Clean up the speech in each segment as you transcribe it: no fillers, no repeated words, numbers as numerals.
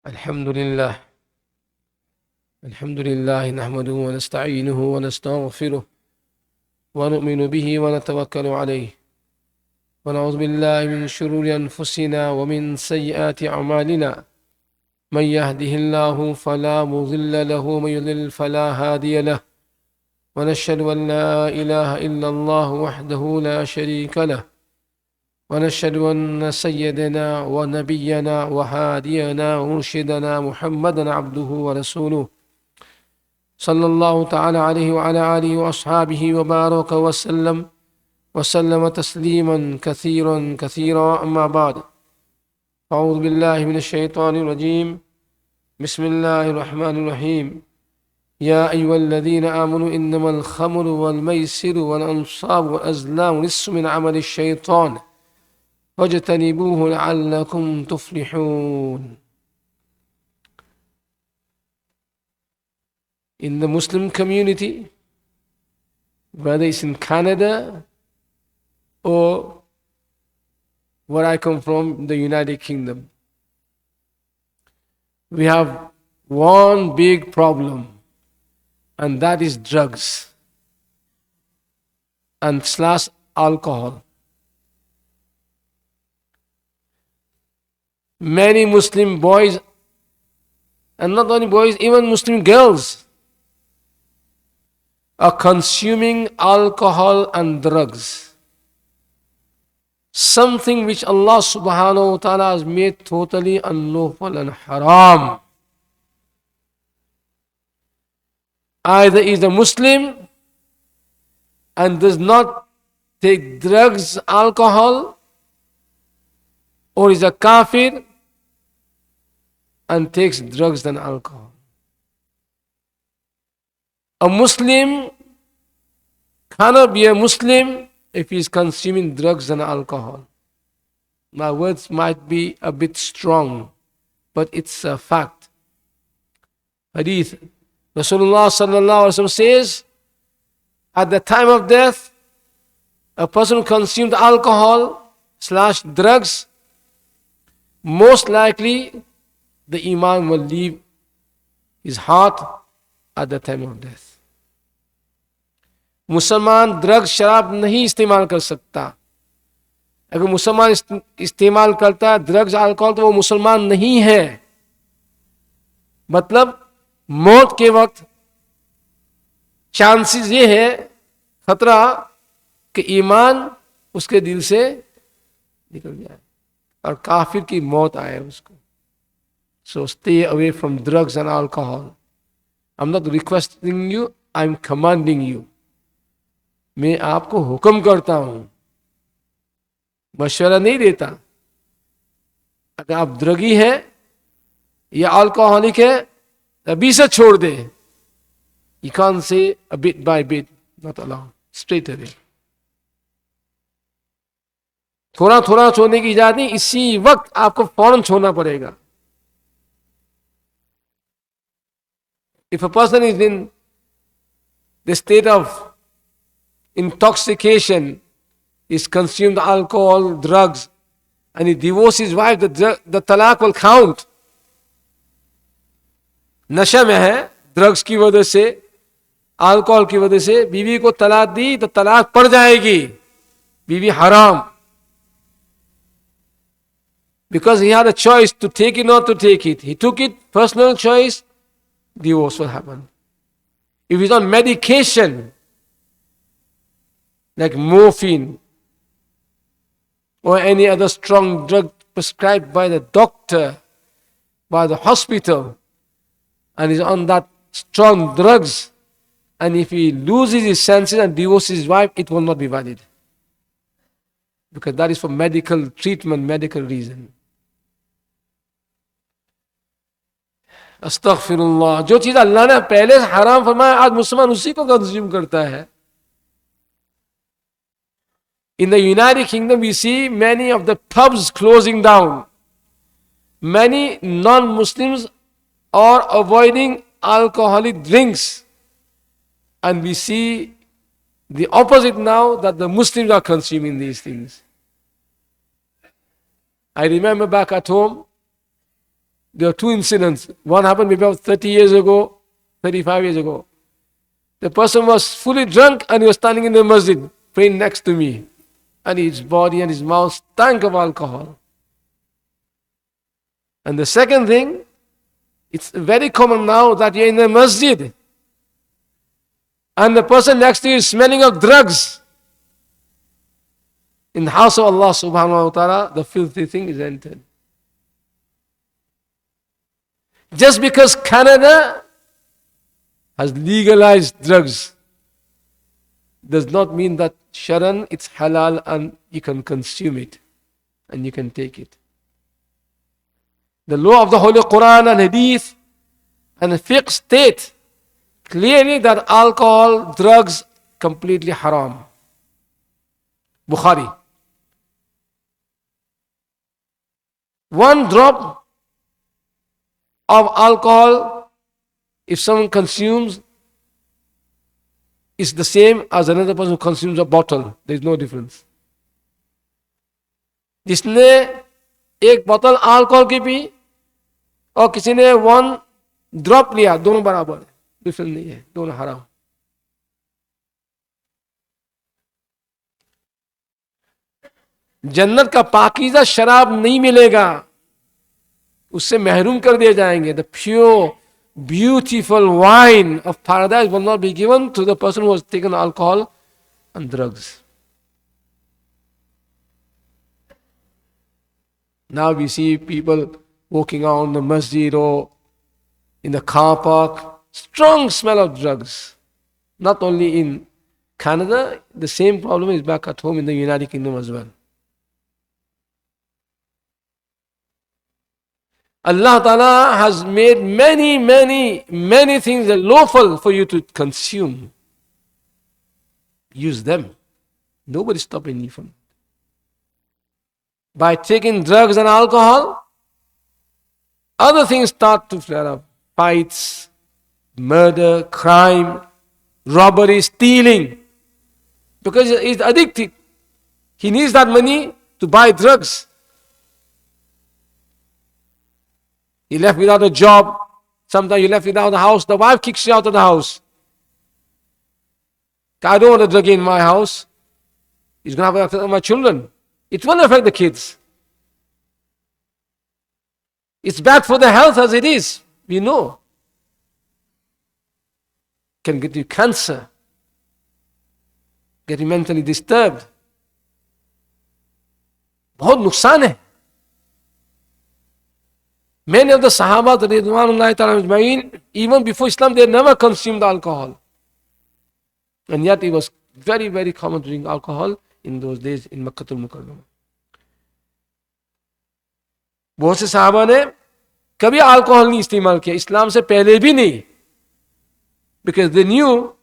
الحمد لله نحمده ونستعينه ونستغفره ونؤمن به ونتوكل عليه ونعوذ بالله من شرور أنفسنا ومن سيئات أعمالنا من يهده الله فلا مضل له ومن يضلل فلا هادي له ونشهد أن لا إله إلا الله وحده لا شريك له ونشهد أن سيدنا ونبينا وهادينا ومرشدنا محمدا عبده ورسوله صلى الله تعالى عليه وعلى آله وأصحابه وبارك وسلم تسليما كثيرا أما بعد أعوذ بالله من الشيطان الرجيم بسم الله الرحمن الرحيم يا أيها الذين آمنوا إنما الخمر والميسر والأنصاب والأزلام رجس من عمل الشيطان فاجتنبوه لعلكم تفلحون. In the Muslim community, whether it's in Canada or where I come from, the United Kingdom, we have one big problem, and that is drugs and slash alcohol. Many Muslim boys, and not only boys, even Muslim girls, are consuming alcohol and drugs. Something which Allah subhanahu wa ta'ala has made totally unlawful and haram. Either is a Muslim and does not take drugs, alcohol, or is a kafir and takes drugs and alcohol. A Muslim cannot be a Muslim if he is consuming drugs and alcohol. My words might be a bit strong, but it's a fact. Hadith. Rasulullah sallallahu alaihi wasallam says, at the time of death, a person who consumed alcohol / drugs, most likely the iman will leave his heart at the time of death. मुसलमान drugs शराब नहीं इस्तेमाल कर सकता. अगर मुसलमान इस्तेमाल करता है ड्रग्स अल्कोहल तो वो मुसलमान नहीं है. मतलब मौत के वक्त चांसेस ये है, खतरा कि ईमान उसके दिल से निकल जाए और काफिर की मौत आए उसको. So stay away from drugs and alcohol. I'm not requesting you, I'm commanding you. मैं आपको हुक्म करता हूं, मशवरा नहीं देता. अगर आप ड्रगी है या अल्कोहलिक है, अभी से छोड़ दे. You can't say a bit by bit, not allowed, straight away. थोड़ा थोड़ा छोड़ने की इजाजत नहीं, इसी वक्त आपको फौरन छोड़ना पड़ेगा. If a person is in the state of intoxication, is consumed alcohol, drugs, and he divorces his wife, the talaq will count. नशा में है, ड्रग्स की वजह से, अल्कोहल की वजह से बीवी को तलाक दी तो तलाक पड़ जाएगी. बीवी हराम. Because he had a choice to take it or not to take it. He took it, personal choice, divorce will happen. If he's on medication, like morphine or any other strong drug prescribed by the doctor, by the hospital, and is on that strong drugs, and if he loses his senses and divorces his wife, it will not be valid. Because that is for medical treatment, medical reason. अस्तगफिरुल्लाह. जो चीज अल्लाह ने पहले से हराम फरमाया, आज मुसलमान उसी को कंज्यूम करता है. In the United Kingdom, we see many of the pubs closing down. Many non-Muslims are avoiding alcoholic drinks. And we see the opposite now, that the Muslims are consuming these things. I remember back at home, There are two incidents. One happened maybe about 30 years ago, 35 years ago. The person was fully drunk and he was standing in the masjid praying next to me. And his body and his mouth stank of alcohol. And the second thing, it's very common now that you're in the masjid and the person next to you is smelling of drugs. In the house of Allah subhanahu wa ta'ala, the filthy thing is entered. Just because Canada has legalized drugs does not mean that Sharan, it's halal and you can consume it and you can take it. The law of the Holy Quran and Hadith and fiqh state clearly that alcohol, drugs, completely haram. Bukhari. One drop of alcohol, if someone consumes, is the same as another person who consumes a bottle. There is no difference. जिसने एक बोतल alcohol की P और किसी ने 1 drop लिया, दोनों बराबर है, डिफरेंस नहीं है, दोनों हराम. जन्नत का पाकीज़ा शराब नहीं मिलेगा, उससे महरूम कर दिए जाएंगे. The pure beautiful wine of paradise will not be given to the person who has taken alcohol and drugs. Now we see people walking around the masjid or in the car park, strong smell of drugs. Not only in Canada, the same problem is back at home in the United Kingdom as well. Allah Ta'ala has made many things lawful for you to consume. Use them. Nobody is stopping you from it. By taking drugs and alcohol, other things start to flare up. Fights, murder, crime, robbery, stealing. Because he's addicted. He needs that money to buy drugs. He left without a job. Sometimes you left without a house. The wife kicks you out of the house. I don't want a drug in my house. It's going to have effect on my children. It won't affect the kids. It's bad for the health as it is. We know. Can get you cancer. Get you mentally disturbed. बहुत नुकसान है. Many of the Sahaba, Ridwanullahi ta'ala ajma'in, even before Islam, they never consumed alcohol. And yet it was very common to drink alcohol in those days in Makkah al-Mukarramah. बहुत से सहाबा ने कभी alcohol नहीं इस्तेमाल किया, इस्लाम से पहले भी नहीं. Because they knew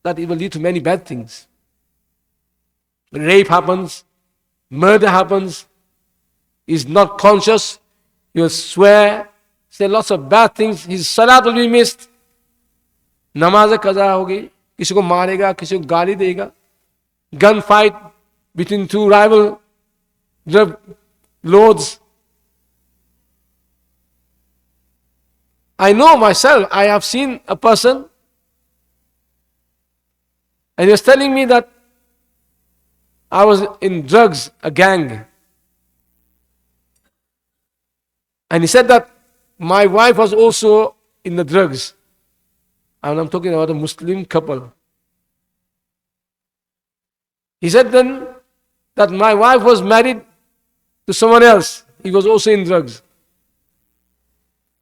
that it will lead to many bad things. Rape happens, murder happens, he's not conscious, he will swear, say lots of bad things, his salat will be missed, नमाज कज़ा होगी, किसी को मारेगा, किसी को गाली देगा, gun fight between two rival drug lords. I know myself, I have seen a person and he was telling me that I was in drugs, a gang. And he said that my wife was also in the drugs. And I'm talking about a Muslim couple. He said then that my wife was married to someone else. He was also in drugs.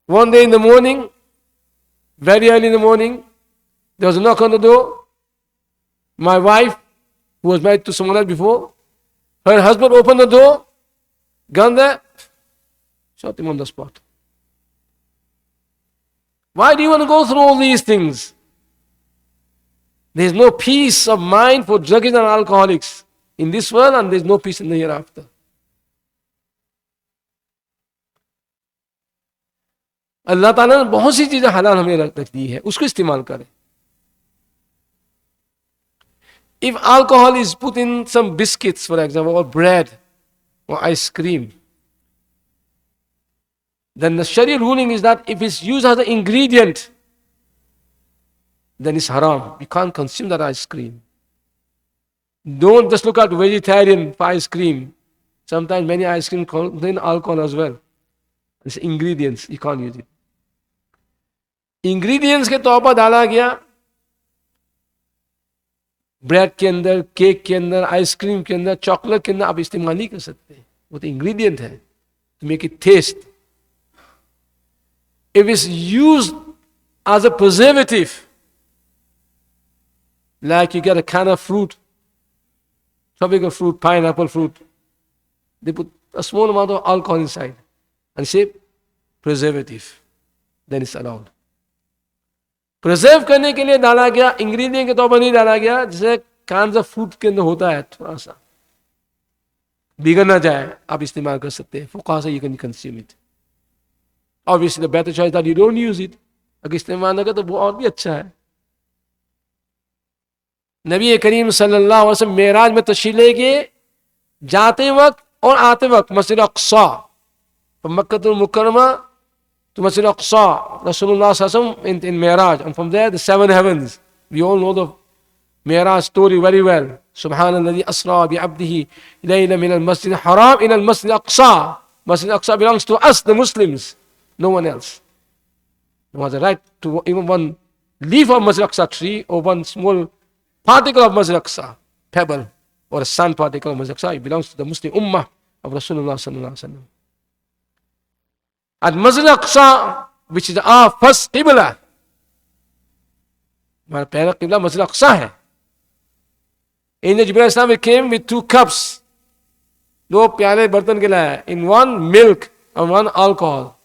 One day in the morning, very early in the morning, there was a knock on the door. My wife, who was married to someone else before, her husband opened the door, gone there, shot him on the spot. Why do you want to go through all these things? There is no peace of mind for druggies and alcoholics in this world, and there is no peace in the hereafter. अल्लाह ताला ने बहुत सी चीजें हलाल हमें रख दी है, उसको इस्तेमाल करें. If alcohol is put in some biscuits, for example, or bread, or ice cream, then the Sharia ruling is that if it's used as an ingredient, then it's haram. You can't consume that ice cream. Don't just look at vegetarian for ice cream. Sometimes many ice cream contain alcohol as well. It's ingredients, you can't use it. Ingredients के तौर पर डाला गया bread के अंदर, cake के अंदर, ice cream के अंदर, चॉकलेट के अंदर आप इस्तेमाल नहीं कर सकते. वो तो इंग्रेडिएंट है to make it taste. If it's used as a preservative, like you get a can of fruit, tropical fruit, pineapple fruit, they put a small amount of alcohol inside and say preservative, then it's allowed. Preserve करने के लिए डाला गया, ingredient के तौर पर नहीं डाला गया, जैसे कांस ऑफ फ्रूट के अंदर होता है, थोड़ा सा बिगड़ ना जाए, आप इस्तेमाल कर सकते हैं. फुक़हा से you can consume it. Obviously the better choice that you don't use it. अगर इस्तेमाल ना करें तो वो और भी अच्छा है. नबी करीम सल्लल्लाहु अलैहि वसल्लम मेराज में तशरीफ ले गए, जाते वक्त और आते वक्त मस्जिद अक़सा, मक्का मुकर्रमा to Masjid Aqsa, Rasulullah sallallahu in Mi'raj, and from there the seven heavens. We all know the Mi'raj story very well. Subhanalladhi asra bi abdihi layla min al-masjid haram in al-masjid Aqsa. Masjid Aqsa belongs to us, the Muslims, no one else. No one has a right to even one leaf of Masjid Aqsa tree or one small particle of Masjid Aqsa, pebble or a sand particle of Masjid Aqsa. It belongs to the Muslim Ummah of Rasulullah sallallahu alaihi wasallam. At Masjid Aqsa, which is our first Qibla, हमारा पहला Qibla Masjid Aqsa है. Angel Jibreel Islam came with 2 cups, 2 प्याले बर्तन के लाए, in one milk and one alcohol.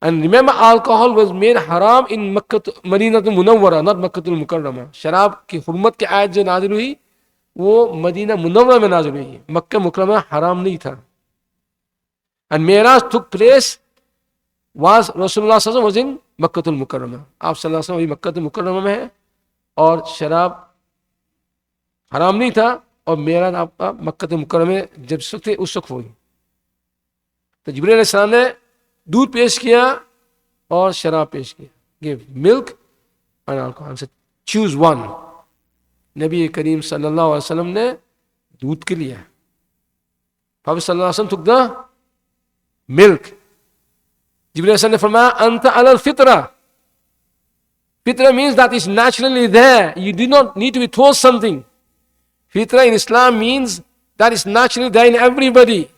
And remember, alcohol was made haram in Makkah, Madinatul Munawwara, not Makkatul Mukarrama. शराब की हुर्मत की आयत जो नाजिल हुई, वो मदीना मुनव्वरा में नाजिल हुई. मक्का मुकर्रमा हराम नहीं था. And Mi'raj took place was Rasulullah sallallahu alaihi wasallam was in Makkatul Mukarrama. आप sallallahu alaihi wasallam मक्कातुल मुकर्रमा में है और शराब हराम नहीं था और मेराज आपका मक्कातुल मुकर्रमा में जब सुख उस वक्त हुई. तो जिब्रील अलैहिस्सलाम ने दूध पेश किया और शराब पेश किया. Give milk and alcohol. said choose one. नबी करीम सल्लल्लाहु अलैहि वसल्लम ने दूध के लिया. Prophet sallallahu alaihi wasallam took the milk. Jibreel ने फरमाया अंता अलल फितरा. Fitra means that is naturally there. You do not need to be told something. Fitra in Islam means that is naturally there in everybody.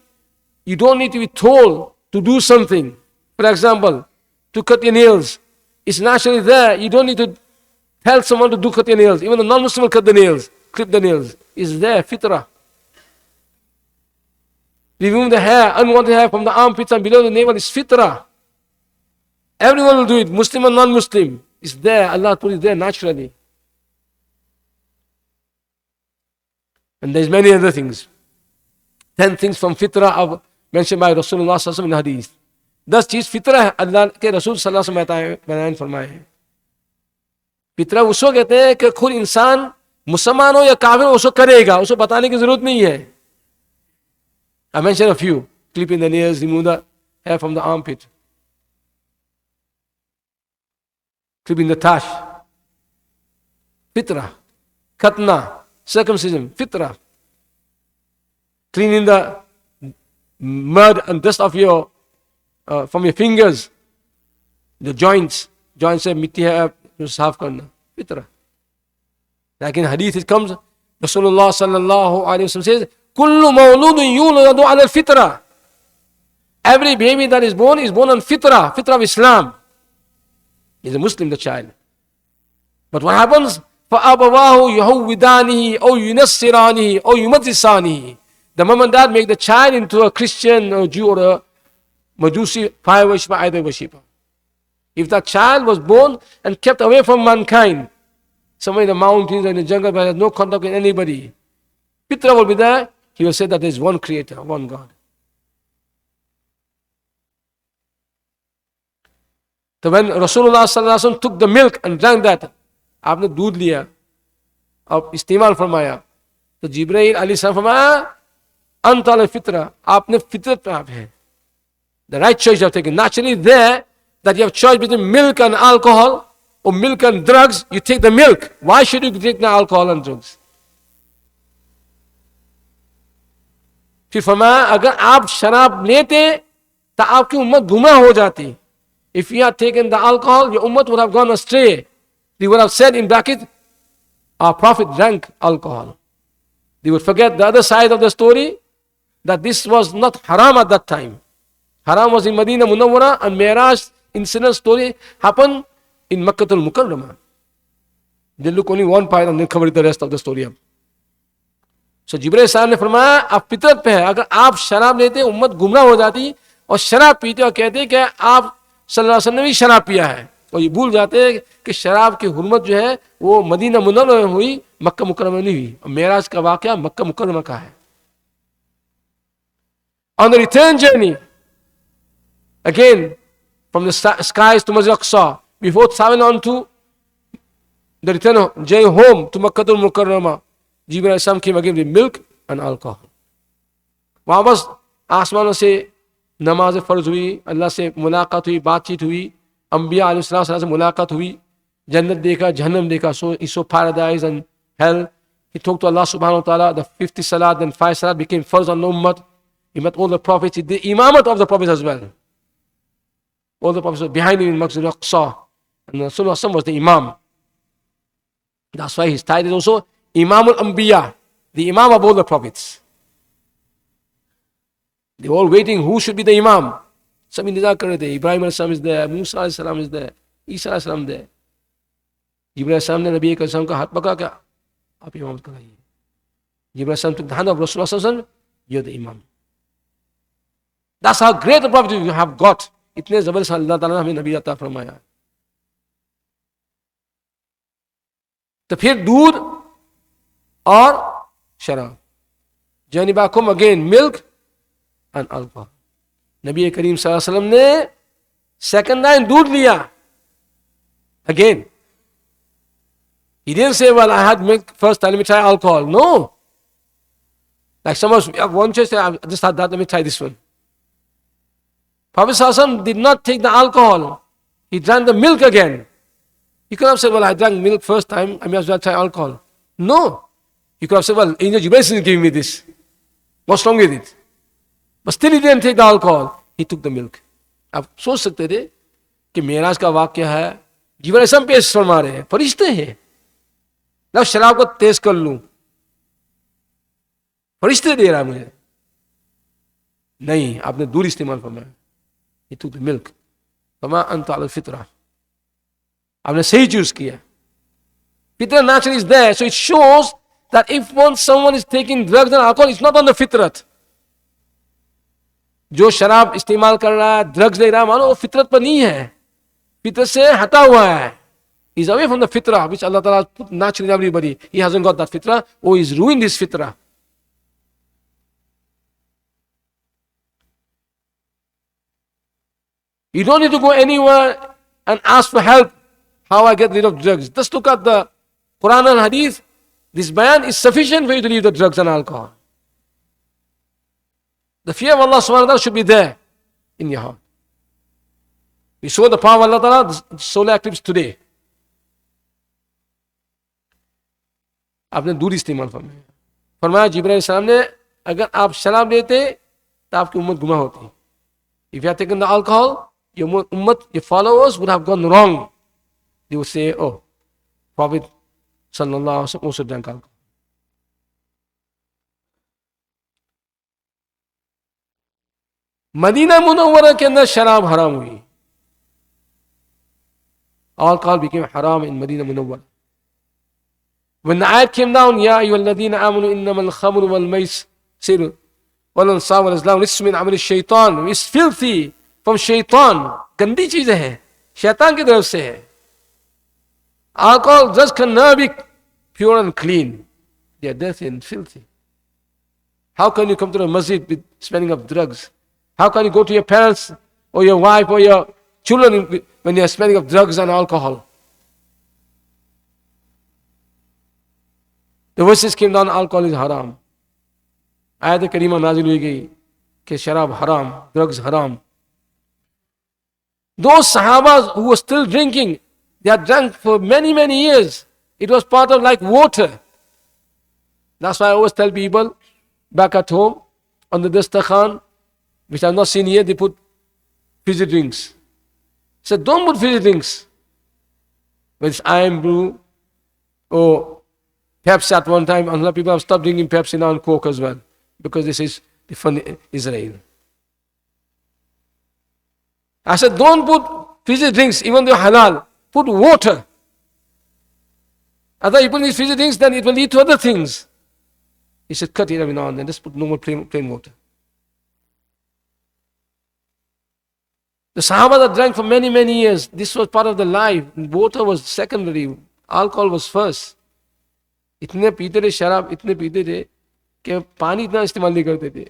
You don't need to be told to do something. For example, to cut your nails. It's naturally there. You don't need to tell someone to do cut your nails. Even the non-Muslim will cut the nails, clip the nails. It's there, fitra. Remove the hair, unwanted hair from the armpits and below the navel is fitra. Everyone will do it, Muslim and non-Muslim. It's there, Allah put it there naturally. And there's many other things. 10 things from fitra are mentioned by Rasulullah sallallahu alaihi wasallam in hadith. 10 चीज फितरा है, अल्लाह के रसूल सल्लल्लाहु अलैहि वसल्लम बयान फरमाए हैं. फितरा उसको कहते हैं कि खुद इंसान मुसलमान हो या काफिर उसको करेगा, उसको बताने की जरूरत नहीं है. I mentioned a few. Clipping the nails, remove the hair from the armpit. Clipping the tash. Fitra. Khatna. Circumcision. Fitra. Cleaning the mud and dust of your from your fingers. The joints. Joints से मिट्टी है जो साफ करना. Fitra. Like in hadith it comes, Rasulullah sallallahu alaihi wasallam says, Kullu mawludun yuladu ala al-fitra. Every baby that is born on fitra, fitra of Islam. He's a Muslim, the child. But what happens? فَأَبَوَاهُ يُهَوِّدَانِهِ أَوْ يُنَصِّرَانِهِ أَوْ يُمَجِّسَانِهِ. The mom and dad make the child into a Christian or Jew or a Majusi, fire worshipper, idol worshipper. If that child was born and kept away from mankind, somewhere in the mountains or in the jungle but has no contact with anybody, fitra will be there. He will say that there is one creator, one God. So when Rasulullah sallallahu alaihi wasallam took the milk and drank that, आपने दूध लिया और इस्तेमाल फरमाया, तो जिब्राइल अलैहिस्सलाम फरमाया अंत अल फितरा, आपने फितरत पे आप हैं. The right choice you have taken. Naturally there, that you have choice between milk and alcohol, or milk and drugs, you take the milk. Why should you take the alcohol and drugs? फिर फरमाया अगर आप शराब लेते तो आपकी उम्मत गुमराह हो जाती. If you had taken the alcohol, your ummah would have gone astray. They would have said in bracket, our Prophet drank alcohol. They would forget the other side of the story, that this was not haram at that time. Haram was in Medina Munawwara, and Mi'raj incident story happened in Makkah al-Mukarramah. They look only one part and then cover the rest of the story up. So जिब्राइल साहब ने फरमाया आप फितरत पे है. अगर आप शराब लेते उम्मत गुमराह हो जाती, और शराब पीते और कहते कि आप सल्लल्लाहु अलैहि वसल्लम ने भी शराब पिया है, और ये भूल जाते हैं कि शराब की हुर्मत जो है वो मदीना मुनव्वरा में हुई, मक्का मुकर्रमा में नहीं हुई. और मेराज का वाकया मक्का मुकर्रमा का है. On the return journey, again from the skies to Masjid Al-Aqsa, before traveling on to the return journey home to Makkah al-Mukarramah, Jibreel Islam came again with milk and alcohol. वहाँ बस आसमानों से नमाज फ़र्ज हुई, अल्लाह से मुलाकात हुई, बातचीत हुई, अम्बिया अलैहिस्सलाम से मुलाकात हुई, जन्नत देखा, जहन्नम देखा. So he saw paradise and hell. He talked to Allah subhanahu wa ta'ala. The 50 salat and 5 salat became first on the ummah. He met all the prophets. He did imamat of the prophets as well. All the prophets were behind him in Masjid Al-Aqsa, and Rasulullah was the imam. That's why his title is also Imam al-Anbiya, the imam of all the prophets. They were all waiting who should be the imam. Some intizar kar rahe the. Ibrahim alayhi salam is there, Musa alayhi salam is there, Isa alayhi salam there. Jibreel alayhi salam ne Nabi alayhi salam ka hath pakda ke aap imam karaiye. Jibreel alayhi salam took the hand of Rasulullah sallallahu alaihi wasallam. You're the imam. That's how great the prophet you have got. इतने जबरदस्त अल्लाह ताला ने हमें नबी अता फरमाया. तो फिर दूध और शराब. journey back home again, milk and alcohol. नबी करीम सल्लल्लाहु अलैहि वसल्लम ने second time दूध लिया. Again, he didn't say, well, I had milk first time, let me try alcohol. No. Like some of us, we have one choice, I just had that, let me try this one. Prophet ﷺ did not take the alcohol. He drank the milk again. He could have said, well, I drank milk first time, I may as well try alcohol. No. He could have said, well, Angel Jibreel is giving me this. What's wrong with it? But still he didn't take the alcohol. He took the milk. आप सोच सकते थे कि मेराज का वाक्य है, जिब्राइल अलैहिस्सलाम पेश फरमा रहे हैं, फरिश्ते हैं, ना शराब को तेज कर लूं, फरिश्ते दे रहा है मुझे. नहीं, आपने दूर इस्तेमाल फरमाया. He took the milk. फरमा अंत अल फितरा. आपने सही चूज किया. Fitra naturally is there, so it shows that if once someone is taking drugs and alcohol, it's not on the fitrat. जो शराब इस्तेमाल कर रहा है, ड्रग्स ले रहा है, मानो वो फितरत पर नहीं है, फितरत से हटा हुआ है. He's away from the fitrah, which Allah Ta'ala put naturally in everybody. He hasn't got that fitrah, or he's ruined his fitrah. You don't need to go anywhere and ask for help, how I get rid of drugs. Just look at the Quran and Hadith. This bayan is sufficient for you to leave the drugs and alcohol. The fear of Allah subhanahu wa ta'ala should be there in your heart. We saw the power of Allah ta'ala, the solar eclipse today. आपने दूर इस्तेमाल फरमाया. फरमाया जिब्राइल अलैहिस्सलाम ने, अगर आप शराब लेते तो आपकी उम्मत गुमराह होती. If you had taken the alcohol, your ummah, your followers would have gone wrong. They would say, oh, Prophet sallallahu alaihi wasallam also drank alcohol. Medina Munawwara के अंदर शराब हराम हुई. Alcohol became haram in Medina Munawwara. When the ayat came down, Ya ayyuhalladhina amanu innamal khamru wal maisir wal ansab wal azlam rijsun min amali shaitan. It's filthy from shaitan. गंदी चीजें हैं, शैतान की तरफ से है. Alcohol just cannot be pure and clean. They are dirty and filthy. How can you come to the masjid with smelling of drugs? How can you go to your parents or your wife or your children when you are smelling of drugs and alcohol? The verses came down, alcohol is haram. Ayat Karima nazil hui gayi कि शराब हराम, drugs हराम. Those Sahabas who were still drinking, they had drunk for many, many years. It was part of like water. That's why I always tell people back at home, on the dastakhan, which I've not seen here, they put fizzy drinks. I said, don't put fizzy drinks. Whether it's iron brew or Pepsi at one time, and a lot of people have stopped drinking Pepsi now and Coke as well, because this is from Israel. I said, don't put fizzy drinks, even though halal. Put water. Other people need fizzy drinks, then it will lead to other things. He said, cut it every now and then, just put normal plain water. The Sahaba that drank for many, many years, this was part of the life. Water was secondary, alcohol was first. इतने पीते थे शराब, इतने पीते थे कि पानी इतना इस्तेमाल नहीं करते थे.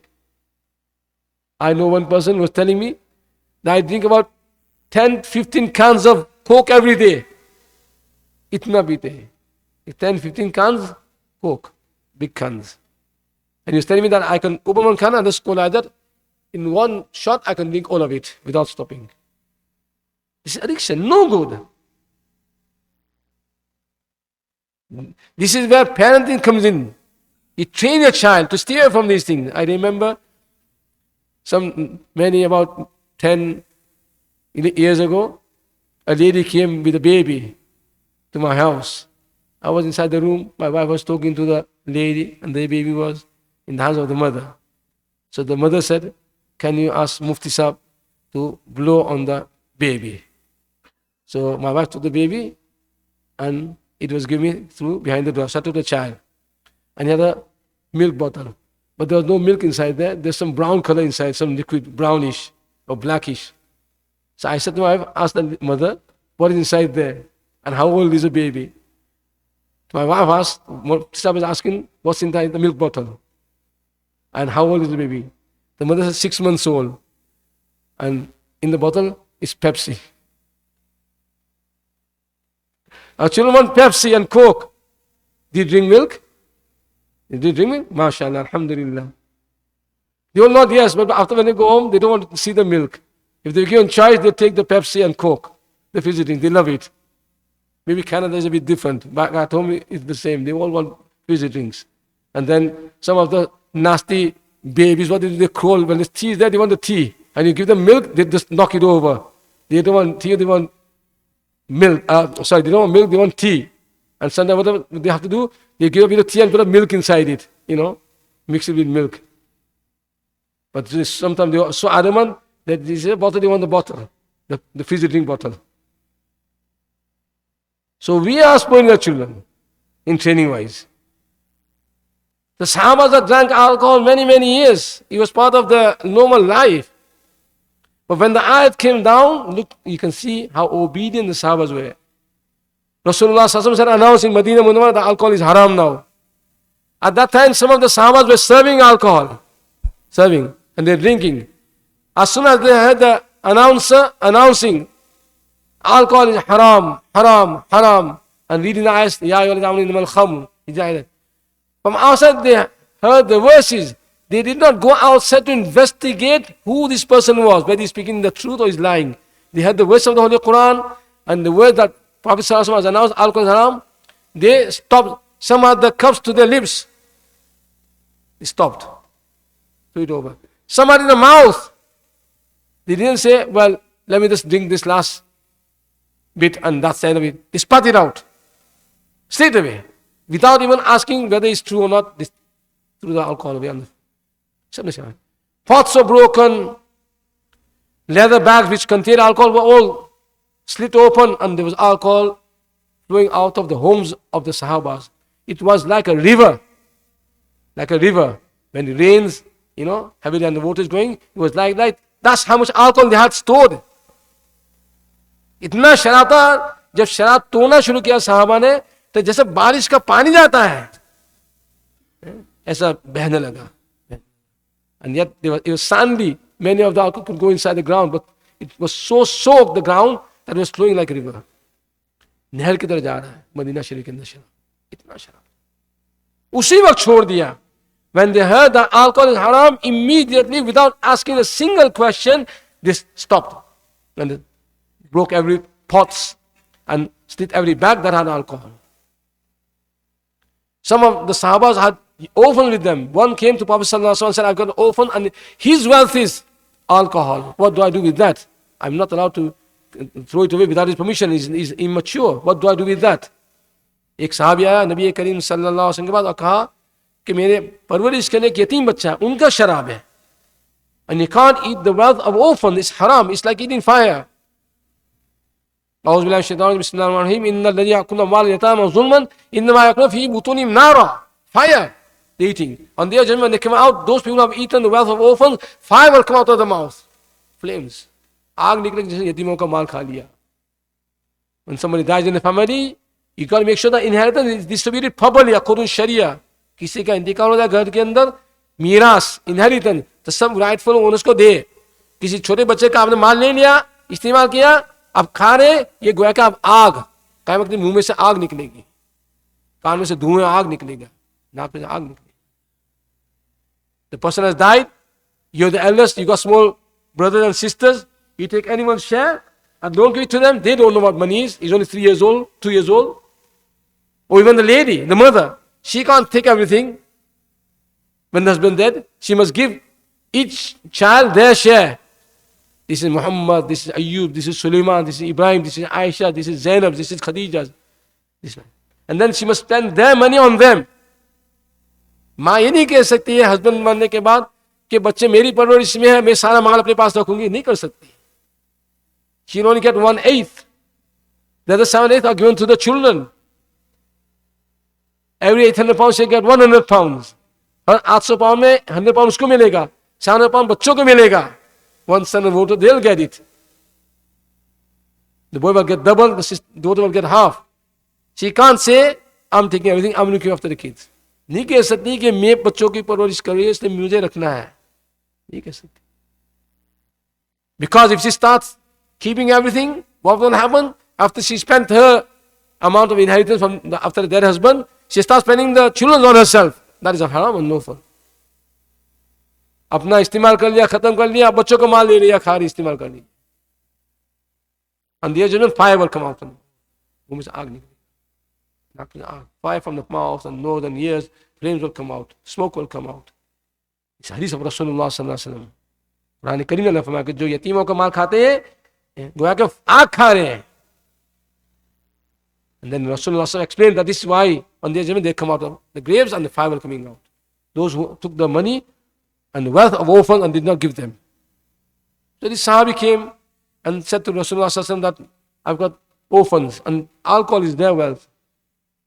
I know one person was telling me that I drink about 10-15 cans of Coke every day. इतना पीते हैं. 10-15 cans Coke, big cans. And he was telling me that I can open one can and just go like that. In one shot, I can drink all of it without stopping. This is addiction, no good. This is where parenting comes in. You train your child to stay away from these things. I remember about 10 years ago, a lady came with a baby to my house. I was inside the room. My wife was talking to the lady, and the baby was in the hands of the mother. So the mother said, can you ask Mufti Sahib to blow on the baby? So my wife took the baby, and it was given through behind the door. So I took the child, and he had a milk bottle. But there was no milk inside there. There's some brown color inside, some liquid, brownish or blackish. So I said to my wife, ask the mother, what is inside there? And how old is the baby? My wife asked, Mufti was asking, what's inside the milk bottle? And how old is the baby? The mother said 6 months old. And in the bottle is Pepsi. Our children want Pepsi and Coke. Do you drink milk? Did you drink milk? MashaAllah, Alhamdulillah. They will not, yes, but after when they go home, they don't want to see the milk. If they're given choice, they take the Pepsi and Coke. The fizzy drink, they love it. Maybe Canada is a bit different. Back at home, it's the same. They all want fizzy drinks. And then some of the nasty babies, what they do? They crawl. When the tea is there, they want the tea. And you give them milk, they just knock it over. They don't want tea, they want milk. They don't want milk, they want tea. And sometimes whatever they have to do, they give a bit of tea and put a milk inside it, mix it with milk. But sometimes they are so adamant that they say bottle, they want the bottle, the fizzy drink bottle. So we are spoiling our children in training wise. The Sahabas that drank alcohol many, many years. It was part of the normal life. But when the ayat came down, look, you can see how obedient the Sahabas were. Rasulullah said, announcing Medina Munawwara that alcohol is haram now. At that time, some of the Sahabas were serving alcohol. And they're drinking. As soon as they heard the announcer announcing, alcohol is haram, haram, haram, and reading the ayat, Ya ayyuhalladhina amanu innamal khamr. From outside they heard the verses. They did not go outside to investigate who this person was, whether he's speaking the truth or he's lying. They heard the verse of the Holy Quran and the word that Prophet ﷺ has announced, alcohol is haram. They stopped. Some had the cups to their lips. They stopped. Threw it over. Some had in the mouth. They didn't say, well, let me just drink this last bit and that's the end of it. They spat it out. Straight away. Without even asking whether it's true or not, they threw the alcohol away. Pots were broken. Leather bags which contained alcohol were all slit open and there was alcohol flowing out of the homes of the Sahabas. It was like a river. Like a river. When it rains, heavily and the water is going, it was like that. That's how much alcohol they had stored. इतना शराब था, जब शराब तोड़ना शुरू किया साहबा ने, तो जैसे बारिश का पानी जाता है, ऐसा बहने लगा. And yet it was sandy. Many of the alcohol could go inside the ground, but it was so soaked the ground that it was flowing like a river. नहर की तरह जा रहा है मदीना शरीफ के अंदर शराब. इतना शराब. उसी वक्त छोड़ दिया. When they heard that alcohol is haram, immediately, without asking a single question, they stopped. And broke every pots and slit every bag that had alcohol. Some of the Sahabas had orphan with them. One came to Prophet ﷺ and said, I've got an orphan and his wealth is alcohol. What do I do with that? I'm not allowed to throw it away without his permission. He's immature. What do I do with that? एक साहबी आया नबी करीम सल्लल्लाहु अलैहि वसल्लम के बाद और कहा कि मेरे परवरिश करने एक यतीम बच्चा है, उनका शराब है. And you can't eat the wealth of orphan. It's haram. It's like eating fire. أعوذ بالله من الشيطان الرجيم بسم الله الرحمن الرحيم إن الذين يأكلون أموال اليتامى ظلما إنما يأكلون في بطونهم نارا. Fire. They're eating. On their judgment, when they come out, those people who have eaten the wealth of orphans, fire will come out of the mouth. Flames. आग निकलेगी जैसे यतीमों का माल खा लिया. When somebody dies in the family, you got to make sure that inheritance is distributed properly according to Sharia. किसी का इंतकाल हो जाए घर के अंदर, मीरास, inheritance, तो सब rightful owners को दे. किसी छोटे बच्चे का आपने माल ले लिया, इस्तेमाल किया, अब खा रहे, ये गोया का अब आग, क़यामत के मुंह में से आग निकलेगी, कान में से धुएं आग निकलेगा, नाक में से आग निकलेगी. The person has died, you're the eldest, you got small brothers and sisters, you take anyone's share and don't give it to them. They don't know what money is. He's only 3 years old, 2 years old. Or even the lady, the mother, she can't take everything. When the husband dead, she must give each child their share. This is Muhammad, this is Ayyub, this is Sulaiman, this is Ibrahim, this is Aisha, this is Zainab, this is Khadija. This one. And then she must spend their money on them. माँ ये नहीं कह सकती है husband मरने के बाद कि बच्चे मेरी परवरिश में है, मैं सारा माल अपने पास रखूंगी, नहीं कर सकती. She only get 1/8. The other 7/8 are given to the children. Every 800 pounds she get 100 pounds. Her 800 pound में 100 पाउंड उसको मिलेगा, 700 पाउंड बच्चों को मिलेगा. One son and daughter, they'll get it. The boy will get double, the daughter will get half. She can't say, I'm taking everything, I'm looking after the kids. नहीं कह सकती कि मैं बच्चों की परवरिश कर रही हूं इसलिए मुझे रखना है, नहीं कह सकती. Because if she starts keeping everything, what will happen? After she spent her amount of inheritance after the dead husband, she starts spending the children on herself. That is a haram and no fun. अपना इस्तेमाल कर लिया, खत्म कर लिया, बच्चों को माल ले लिया, खा रही, इस्तेमाल कर लिया. And the judgment, fire will come out. मुंह में से आग निकलेगी. Fire from the mouth and nose and ears, flames will come out, smoke will come out. इस हदीस of Rasulullah sallallahu alaihi wasallam. Quran करीम ने फरमाया कि जो यतीमों का माल खाते हैं, गोया के आग खा रहे हैं. And then Rasulullah explained that this is why on the judgment they come out of the graves and the fire will coming out. Those who took the money and the wealth of orphans and did not give them. So this Sahabi came and said to Rasulullah sallallahu alaihi wasallam that I've got orphans and alcohol is their wealth.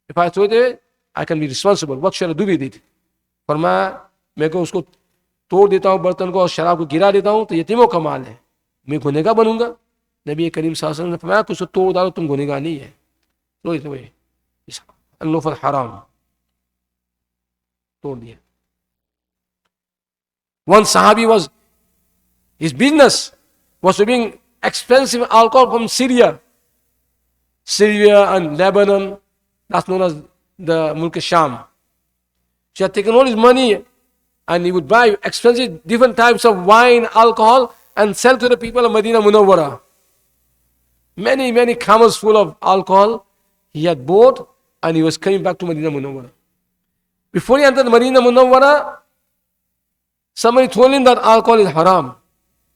If I throw it away, I can be responsible. What shall I do with it? फरमाया मैं को उसको तोड़ देता हूँ बर्तन को और शराब को गिरा देता हूँ तो यतीमों का माल है, मैं गुनहगार बनूंगा. नबी करीम सल्लल्लाहु अलैहि वसल्लम ने फरमाया कि उसको तोड़ डालो, तुम गुनहगार नहीं है. Throw it away. अनलॉफुल हराम, तोड़ दिया. One Sahabi was, his business was to bring expensive alcohol from Syria and Lebanon. That's known as the Mulk Sham. She had taken all his money and he would buy expensive different types of wine, alcohol and sell to the people of Medina Munawwara. Many camels full of alcohol he had bought and he was coming back to Medina Munawwara. Before he entered Medina Munawwara, somebody told him that alcohol is haram.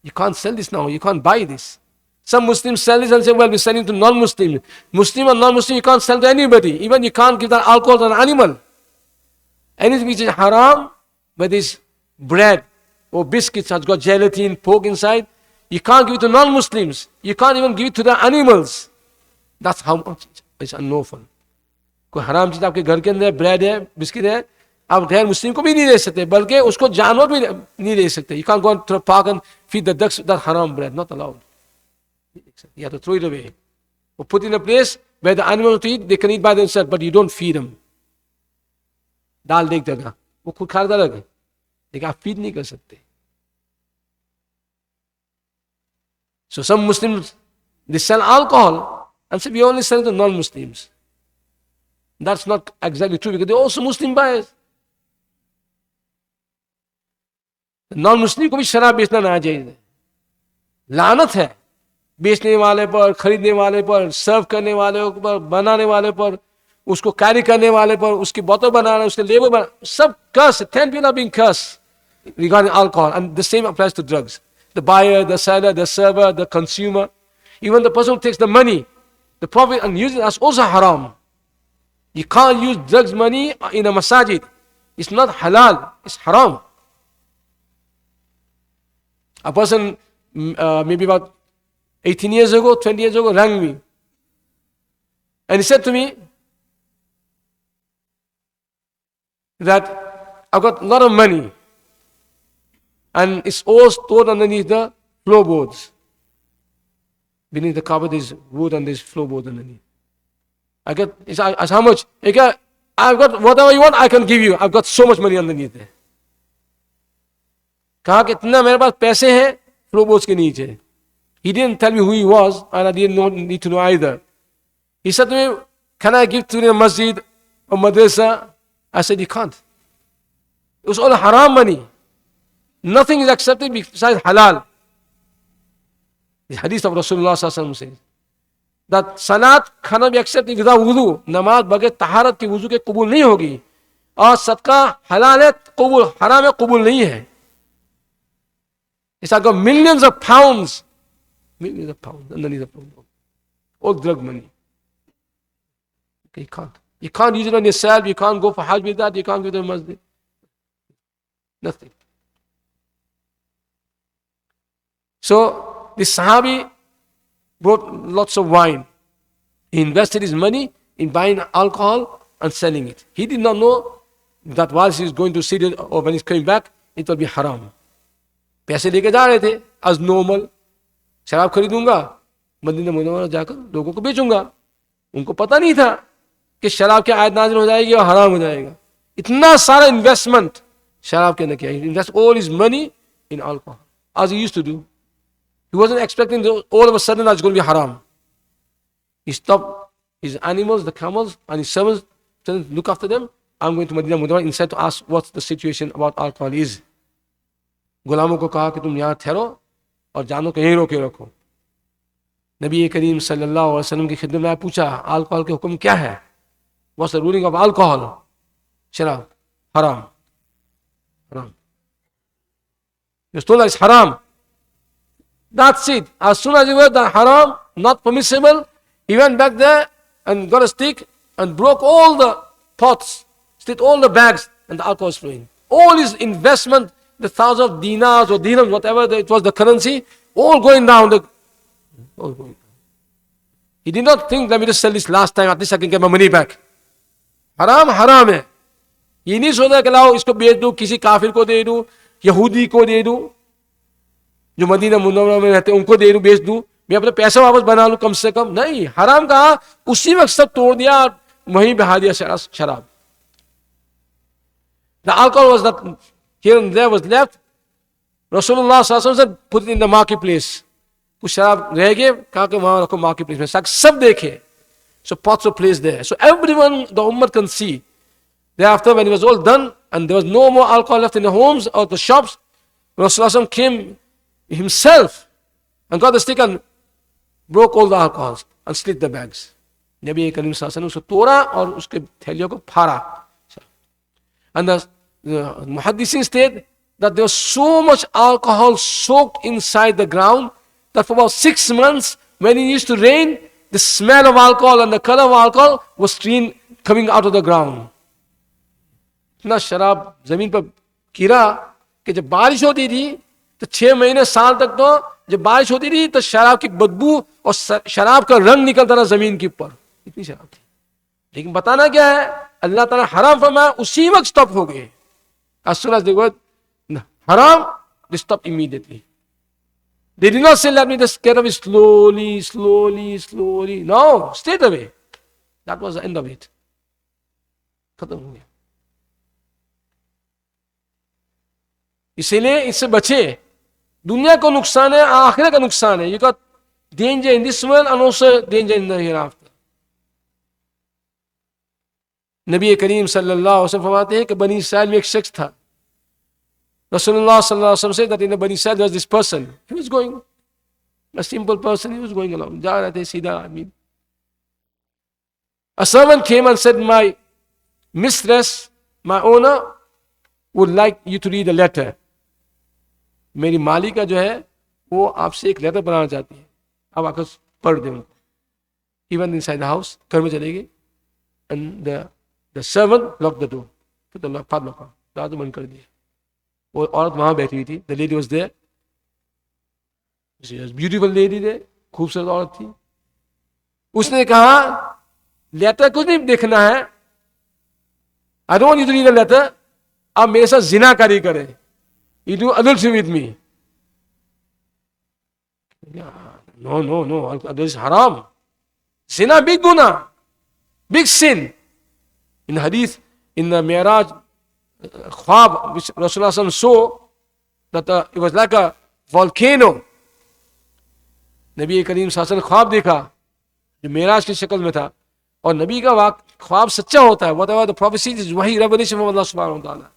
You can't sell this now, you can't buy this. Some Muslims sell this and say, well, we're selling to non-Muslims. Muslim or non-Muslim, you can't sell to anybody. Even you can't give that alcohol to an animal. Anything which is haram, whether it's bread or biscuits has got gelatin, pork inside, you can't give it to non-Muslims. You can't even give it to the animals. That's how much it's unlawful. कोई हराम चीज आपके घर के अंदर bread है, biscuit है, आप गैर मुस्लिम को भी नहीं दे सकते, बल्कि उसको जानवर भी नहीं दे सकते. You can't go to the park and feed the ducks that haram bread, not allowed. You have to throw it away. Or put it in a place where the animals to eat, they can eat by themselves, but you don't feed them. डाल दे एक जगह, वो खुद खाता रहे, लेकिन आप feed नहीं कर सकते. So some Muslims, they sell alcohol and say we only sell to non-Muslims. That's not exactly true because they're also Muslim buyers. Non-Muslim को भी शराब बेचना ना चाहिए, लानत है. बेचने वाले पर, खरीदने वाले पर, सर्व करने वाले पर, बनाने वाले पर, उसको कैरी करने वाले पर, उसकी बोतल बनाना, उसके लेबर बना, सब कर्स. 10 people are being cursed regarding alcohol, and the same applies to drugs. The buyer, the seller, the server, the consumer, even the person who takes the money, the profit and uses it as also haram. You can't use drugs money in a masajid. It's not halal, it's haram. A person maybe about 18 years ago, 20 years ago rang me. And he said to me that I've got a lot of money and it's all stored underneath the floorboards. Beneath the carpet is wood and there's floorboard underneath. I said, how much? He said, I've got whatever you want, I can give you. I've got so much money underneath there. कहा कि इतना मेरे पास पैसे हैं फ्लोरबोर्ड्स के नीचे. He didn't tell me who he was, and I didn't need to know either. He said to me, can I give to the masjid or madrasa? I said, you can't. It was all haram money. Nothing is accepted besides halal. The hadith of Rasulullah sallallahu says that salat cannot be accepted without wudu. Namaz बगैर तहारत के वुजू के कबूल नहीं होगी. और सदका हलाल है, कबूल हराम है, कबूल नहीं है. It's like got millions of pounds underneath the floor. All drug money. Okay, you can't use it on yourself. You can't go for hajj with that. You can't go to the masjid. Nothing. So this Sahabi bought lots of wine. He invested his money in buying alcohol and selling it. He did not know that whilst he's going to see it or when he's coming back, it will be haram. पैसे लेके जा रहे थे as normal. शराब खरीदूंगा, Medina Munawwara जाकर लोगों को बेचूंगा. उनको पता नहीं था कि शराब की आयत नाज़िल हो जाएगी और हराम हो जाएगा. इतना सारा इन्वेस्टमेंट शराब के अंदर किया. He invested all his money in alcohol as he used to do. He wasn't expecting all of a sudden that's going to be haram. He stopped his animals, the camels, and his servants, to look after them. I'm going to Madinah Munawwara inside to ask what the situation about alcohol is. गुलामों को कहा कि तुम यहाँ ठहरो और जानों को यहीं रोके रखो. नबी करीम सल्लल्लाहु अलैहि वसल्लम की खिदमत में पूछा, अल्कोहल के हुक्म क्या है? What's the ruling of alcohol? शराब haram. Haram. He was told that it's haram. That's it. As soon as he heard that haram, not permissible, he went back there and got a stick and broke all the pots, stick all the bags, and the alcohol was flowing. All his investment, the thousands of dinars or dirhams, whatever it was the currency, all going down. All going down. He did not think, let me just sell this last time, at least I can get my money back. Haram, haram है. ये नहीं सोचा कि लाओ इसको बेच दूं, किसी काफिर को दे दूं, यहूदी को दे दूं, जो मदीना मुनव्वरा में रहते हैं उनको दे दूं, बेच दूं, मैं अपने पैसे वापस बना लूं कम से कम. नहीं, हराम कहा, उसी वक्त सब तोड़ दिया, वहीं बहा दिया शराब. The alcohol was not here and there, was left. Rasulullah sallallahu alaihi wasallam said, put it in the marketplace. कुछ शराब रह गए, कहा कि वहां रखो marketplace में, सब देखे. So pots were placed there. So everyone, the ummah can see. Thereafter, when it was all done and there was no more alcohol left in the homes or the shops, Rasulullah came himself and got the stick and broke all the alcohols and split the bags. Nabi Karim sallallahu alaihi wasallam उसको तोड़ा और उसके थैलियों को फाड़ा. And the muhaddithin state that there was so much alcohol soaked inside the ground that for about 6 months, when it used to rain, the smell of alcohol and the color of alcohol was coming out of the ground. इतना शराब जमीन पर गिरा कि जब बारिश होती थी तो 6 महीने साल तक तो जब बारिश होती थी तो शराब की बदबू और शराब का रंग निकलता था जमीन के ऊपर. इतनी शराब थी. लेकिन बताना क्या है, अल्लाह ताला हराम फरमाया, उसी वक्त स्टॉप हो गए. As soon as they were haram, they stopped immediately. They did not say, let me just get away slowly, slowly, slowly. No, straight away. That was the end of it. खत्म हो गया. इसीलिए इससे बचे. दुनिया को नुकसान है, आखिरत का नुकसान है. You got danger in this world and also danger in the hereafter. नबी करीम सल्लल्लाहु अलैहि वसल्लम फरमाते हैं कि बनी इस्राइल में एक शख्स था. Rasulullah sallallahu alaihi wasallam said that in the Bani Israel there was this person. He was going A simple person, he was going along. Ja rahe the Sida, I mean. A servant came and said, my mistress, my owner, would like you to read a letter. मेरी मालिका जो है वो आपसे एक letter बनाना चाहती है, आप आकर पढ़ दें उनको. He went inside the house, घर में चले गए, and the servant locked the door. Put the padlock on. दरवाजा बंद कर दिया. वो औरत वहां बैठी हुई थी. The lady was there. She was beautiful lady there. खूबसूरत औरत थी. उसने कहा लेटर कुछ नहीं देखना है. I don't want you to read the letter. आप मेरे साथ जिनाकारी करें. You do adultery with me. No. Adultery is haram. Zina, big guna. Big sin. In hadith, in the Mi'raj, Khwab, which Rasulullah saw, that it was like a volcano. नबी करीम सासन ख्वाब देखा जो मेराज की शक्ल में था, और नबी का ख्वाब सच्चा होता है. Whatever the prophecies is वही revelation from Allah subhanahu wa ta'ala.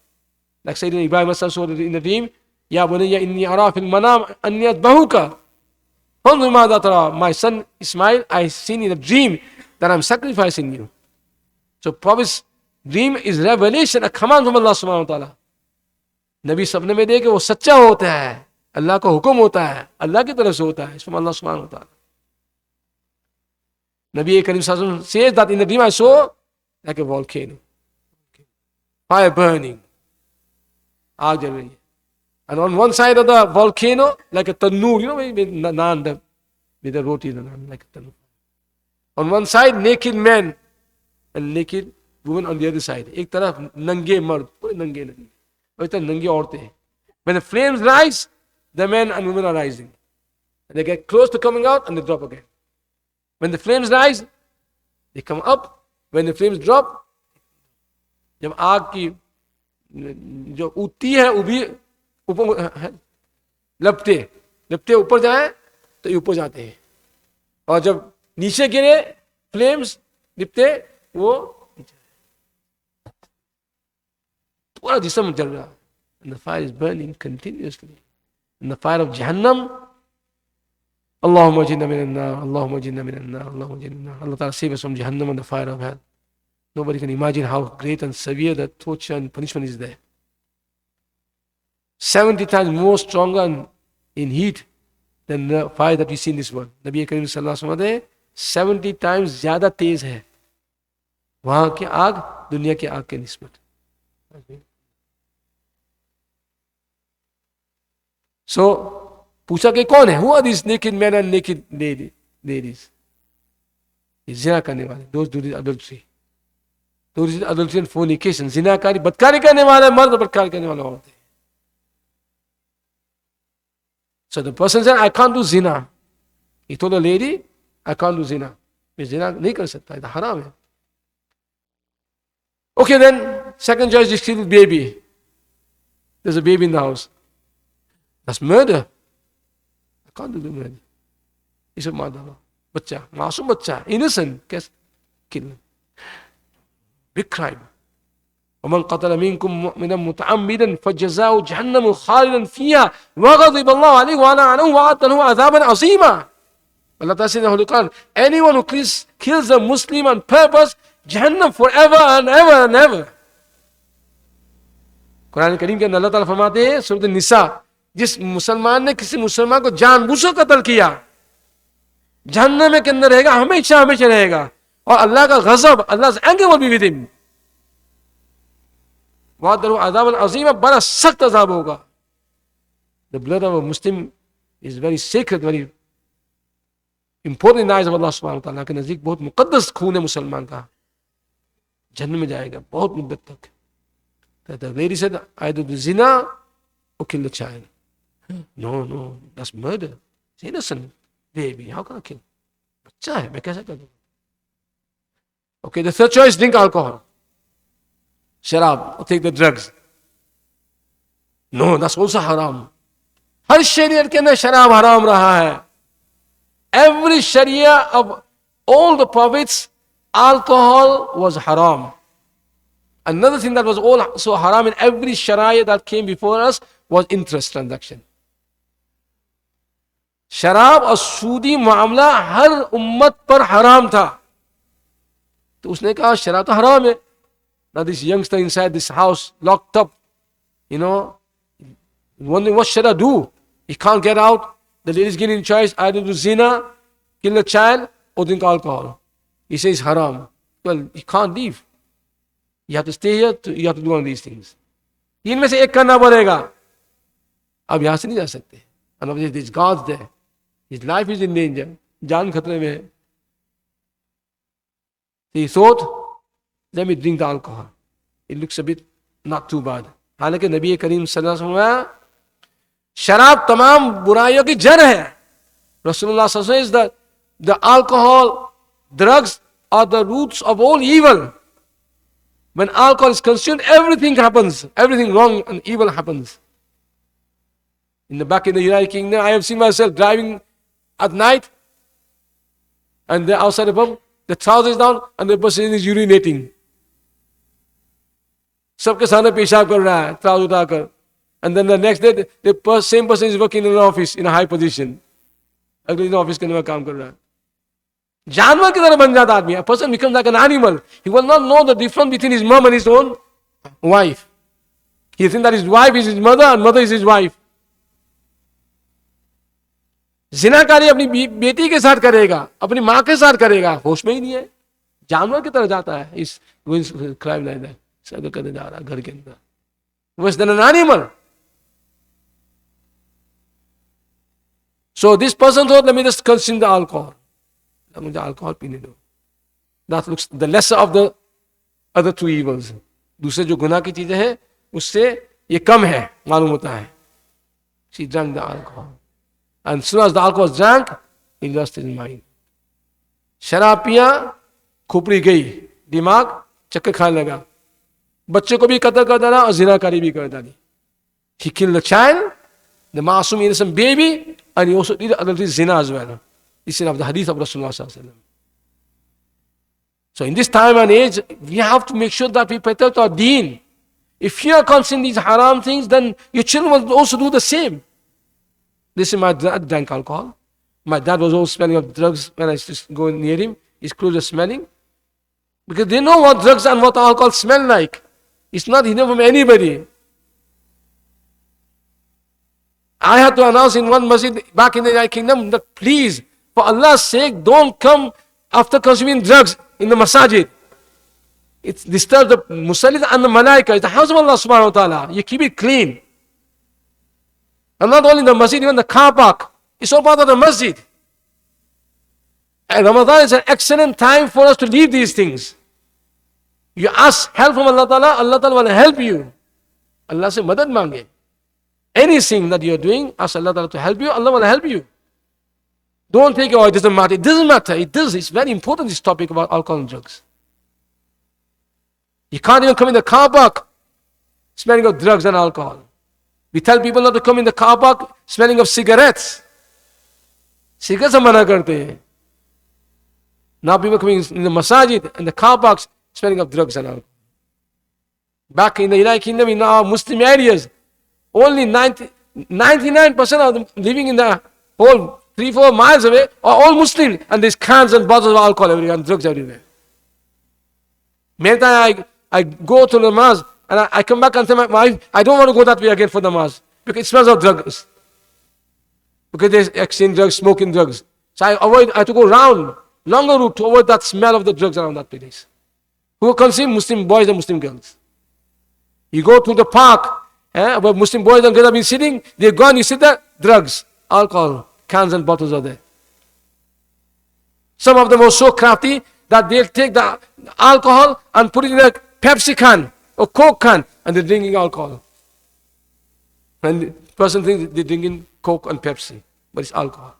Like Sayyidina Ibrahim saw in the dream, Ya bunayya inni ara fil manam anni adbahuka. Fanzur madha tara. My son Ismail, I seen in a dream that I'm sacrificing you. So prophet's dream is revelation, a command from Allah subhanahu wa ta'ala. नबी सपने में देखे वो सच्चा होता है, अल्लाह का हुक्म होता है, अल्लाह की तरफ से होता है. इसमें अल्लाह सुब्हानहू व तआला. नबी करीम सल्लल्लाहु अलैहि वसल्लम says that in the dream I saw like a volcano, fire burning, आग जल रही है. And on one side of the volcano like a tannoor, you know, with naan, with the roti, like a tannoor. On one side naked men and naked women on the other side. एक तरफ नंगे मर्द, पूरे नंगे नंगे, और इधर नंगी औरतें. When the flames rise, the men and women are rising. And they get close to coming out and they drop again. When the flames rise, they come up. When the flames drop, जब आग की जो उठती है वो भी ऊपर लपटे ऊपर जाए तो ऊपर जाते हैं, और जब नीचे गिरे फ्लेम्स लिपटे वो नीचे, पूरा जिस्म जल रहा. And the fire is burning continuously. And the fire of Jahannam, Allahumma jinna minan nar, Allahumma jinna minan nar, Allahumma jinna minan nar. Allah Ta'ala save us from Jahannam and the fire of hell. Nobody can imagine how great and severe the torture and punishment is there. 70 times more stronger in heat than the fire that we see in this world. Nabi Karim Sallallahu Alaihi Wasallam 70 times ज़्यादा तेज है वहाँ की आग दुनिया की आग के निस्बत. So पूछा कि कौन है? Who are these naked men and naked ladies? ये जिना करने वाले, those do adultery. Those do adultery and fornication. जिनाकारी, बदकारी करने वाले मर्द, बदकारी करने वाले औरतें. So the person said, I can't do zina. He told the lady, I can't do zina. मैं zina नहीं कर सकता, ये हराम है. Okay, then second choice is kill baby. There's a baby in the house. That's murder. I can't do the murder. He said, mother, बच्चा, मासूम बच्चा, innocent, कैसे kill? Big crime. ومن قتل منكم مؤمنا متعمدا فجزاؤه جهنم خالدا فيها وغضب الله عليه ولعنه وأعد له عذابا عظيما. Allah Ta'ala says in the Holy Quran, anyone who kills a Muslim on purpose, Jahannam forever and ever and ever. Quran करीम के अंदर अल्लाह ताला फरमाते हैं सूरत निसा, जिस मुसलमान ने किसी मुसलमान को जानबूझकर कत्ल किया जहन्नम के अंदर रहेगा, हमेशा हमेशा रहेगा, और अल्लाह का गजब, Allah's anger will be with him. बड़ा सख्त अजाब होगा. The blood of a Muslim is very sacred, very important in the eyes of Allah subhanahu wa ta'ala. के नजदीक बहुत मुकद्दस खून है मुसलमान का. जन्नत में जाएगा बहुत मुद्दत तक. The lady said, either do zina or kill the child. No, that's murder. It's innocent baby. How can I kill? बच्चा है, मैं कैसे कर दूँ? Okay, the third choice, drink alcohol. Sharab, or take the drugs. No, that's also haram. हर शरीयत के अंदर शराब हराम रहा है. Every sharia of all the prophets, alcohol was haram. Another thing that was also haram in every sharia that came before us was interest transaction. शराब और सूदी मामला हर उम्मत पर हराम था, तो उसने कहा शराब तो हराम है. Now this youngster inside this house locked up, wondering what should I do? He can't get out. The lady is given choice either to zina, kill a child, or drink alcohol. He says haram. Well, he can't leave. You have to stay here. You have to do one of these things. तीन में से एक करना पड़ेगा. अब यहां से नहीं जा सकते. And obviously there's God's there. His life is in danger. जान खतरे में है. He thought, let me drink the alcohol. It looks a bit not too bad. हालांकि नबी करीम सल्लल्लाहु अलैहि वसल्लम शराब तमाम बुराइयों की जड़ है. Rasulullah sallallahu alaihi wasallam says that the alcohol, drugs are the roots of all evil. When alcohol is consumed, everything happens. Everything wrong and evil happens. Back in the United Kingdom, I have seen myself driving at night, and they're outside the pub, the trousers down, and the person is urinating. सबके सामने पेशाब कर रहा है trouser उतारकर. And then the next day, the same person is working in an office in a high position. अगले दिन office के अंदर काम कर रहा है. जानवर की तरह बन जाता आदमी. A person becomes like an animal. He will not know the difference between his mom and his own wife. He thinks that his wife is his mother and mother is his wife. जिनाकारी अपनी बेटी के साथ करेगा, अपनी माँ के साथ करेगा, होश में ही नहीं है, जानवर की तरह जाता है. इस क्राइम लाइक दैट सब करने जा रहा है घर के अंदर. Worse than an animal. So this person thought, let me just consume the alcohol. मुझे अल्कोहल पीने दो. That looks the lesser of the other two evils. दूसरे जो गुनाह की चीजें हैं उससे ये कम है मालूम होता है. She drank the alcohol. And as soon as the alcohol was drank, he lost his mind. शराब पिया, खोपड़ी गई, दिमाग चक्कर खाने लगा, बच्चे को भी कत्ल कर डाला और जिनाकारी भी कर डाली. He killed the child, the मासूम innocent baby, and he also did adultery, zina as well. This is of the hadith of Rasulullah sallallahu alaihi wasallam. So in this time and age, we have to make sure that we protect our deen. If you are consuming these haram things, then your children will also do the same. This is my dad drank alcohol. My dad was always smelling of drugs when I used to go near him. His clothes are smelling. Because they know what drugs and what alcohol smell like. It's not hidden from anybody. I had to announce in one masjid back in the United Kingdom that please, for Allah's sake, don't come after consuming drugs in the masajid. It disturbs the musallis and the malaika. It's the house of Allah subhanahu wa ta'ala. You keep it clean. And not only the masjid, even the car park. It's all part of the masjid. And Ramadan is an excellent time for us to leave these things. You ask help from Allah ta'ala, Allah ta'ala will help you. Allah se madad mange. Anything that you are doing, ask Allah ta'ala to help you, Allah will help you. Don't think, oh, it doesn't matter. It doesn't matter. It does. It's very important, this topic about alcohol and drugs. You can't even come in the car park smelling of drugs and alcohol. We tell people not to come in the car park smelling of cigarettes. Cigarettes are mana karte hain. Now people coming in the masajid and the car parks smelling of drugs and alcohol. Back in the United Kingdom, in our Muslim areas, only 99% of them living in the whole 3-4 miles away are all Muslim, and there's cans and bottles of alcohol everywhere and drugs everywhere. Many times I go to the namaz and I come back and tell my wife, I don't want to go that way again for the namaz because it smells of drugs. Because there's exchange drugs, smoking drugs. So I have to go round, longer route to avoid that smell of the drugs around that place. Who consume Muslim boys and Muslim girls. You go to the park, where Muslim boys and girls have been sitting, they're gone, you sit there, drugs, alcohol, cans and bottles are there. Some of them are so crafty that they'll take the alcohol and put it in a Pepsi can or Coke can and they're drinking alcohol. And the person thinks they're drinking Coke and Pepsi, but it's alcohol.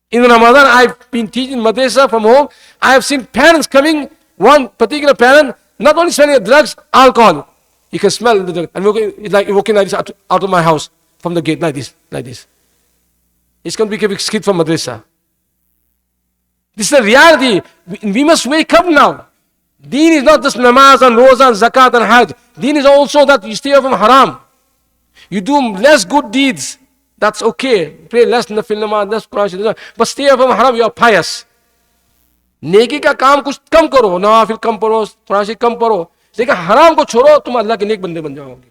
In Ramadan, I've been teaching madrasa from home. I have seen parents coming, one particular parent, not only smelling drugs, alcohol. You can smell the drug. And it's like walking like this out of my house from the gate, like this, like this. It's going to be a big skit from madrasa. This is the reality. We must wake up now. Deen is not just namaz and roza and zakat and hajj. Deen is also that you stay away from haram. You do less good deeds, That's okay. Pray less nafil namaz, less Quran, but stay away from haram. You are pious. नेकी का काम कुछ कम करो, नवाफिल कम पढ़ो, थोड़ा सी कम पढ़ो, लेकिन हराम को छोड़ो, तुम अल्लाह के नेक बंदे बन जाओगे.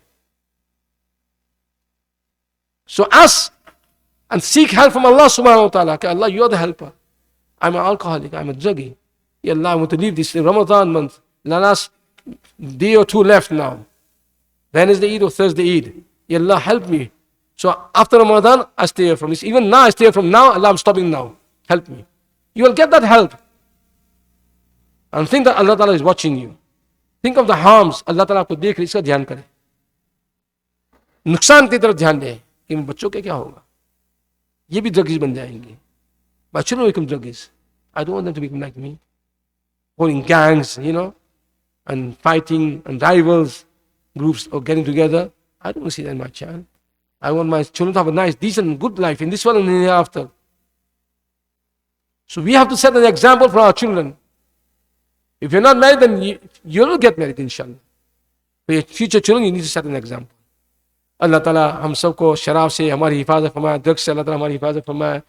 So ask and seek help from Allah subhanahu wa ta'ala. Okay, Allah, you are the helper. I'm an alcoholic, I'm a druggie. Ya Allah, I want to leave this Ramadan month. The last day or two left now. Wednesday Eid or Thursday Eid. Ya Allah, help me. So after Ramadan, I stay away from this. Even now, I stay away from now. Allah, I'm stopping now. Help me. You will get that help. And think that Allah Ta'ala is watching you. Think of the harms. Allah Ta'ala आपको देख रही, इसका ध्यान करें. नुकसान की तरफ ध्यान दें कि बच्चों के क्या होगा. ये भी ड्रग्स बन जाएंगे. My children will become druggies. I don't want them to become like me. Or in gangs, and fighting and rivals groups or getting together. I don't want to see that in my child. I want my children to have a nice, decent, good life in this world and in the hereafter. So we have to set an example for our children. If you're not married, then you will get married, inshallah. For your future children, you need to set an example. Allah Ta'ala हम सबको शराब से हमारी हिफाजत फरमाए, drugs से अल्लाह ताला हमारी हिफाजत फरमाए.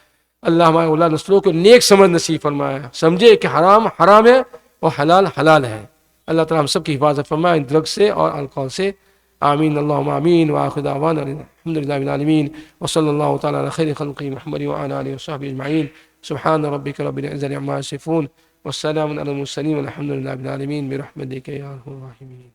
अल्लाह हमारे औलाद नस्लों को नेक समझ नसीब फरमाए, समझे कि हराम हराम है और हलाल हलाल है. अल्लाह ताला हम सब की हिफाजत फरमाए ड्रग्स से और अल्कोहल से. आमीन अल्लाहुम्मा आमीन व आखिर दावाना अल्हम्दुलिल्लाहि रब्बिल आलमीन व सल्लल्लाहु तआला अला खैरि खल्क़ि मुहम्मद व अला आलिहि व सहबिहि अजमईन. सुब्हान रब्बिका रब्बिल इज़्ज़ति अम्मा यसिफून व सलामुन अलल मुरसलीन वल्हम्दुलिल्लाहि रब्बिल आलमीन बिरहमतिका या अरहमर राहिमीन.